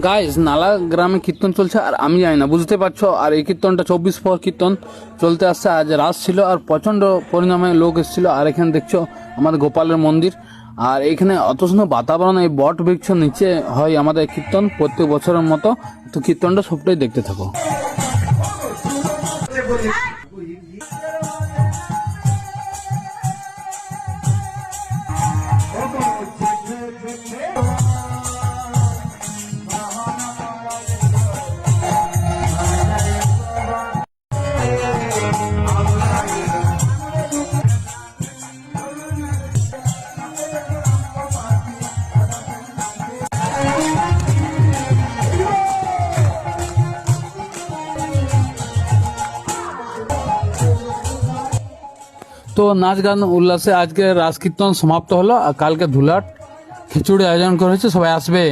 Guys, নালা গ্রামে কীর্তন চলছে আর আমি জানি না, বুঝতে পারছো। আর এই কীর্তনটা 24 পর কীর্তন চলতে আসছে। আজ রাস ছিল আর প্রচন্ড পরিণামে লোক এসেছিল। আর এখানে দেখছো আমাদের গোপালের মন্দির। আর এখানে অত সুন্দর বাতাবরণ, এই বট বৃক্ষ নিচে হয় আমাদের কীর্তন প্রত্যেক বছরের মতো। তো কীর্তনটা সবটাই দেখতে থাকো। তো নাচ গান উল্লাসে আজকে রাস কীর্তন সমাপ্ত হলো। আর কালকে ধুলাট খিচুড়ি আয়োজন করেছে, সবাই আসবে।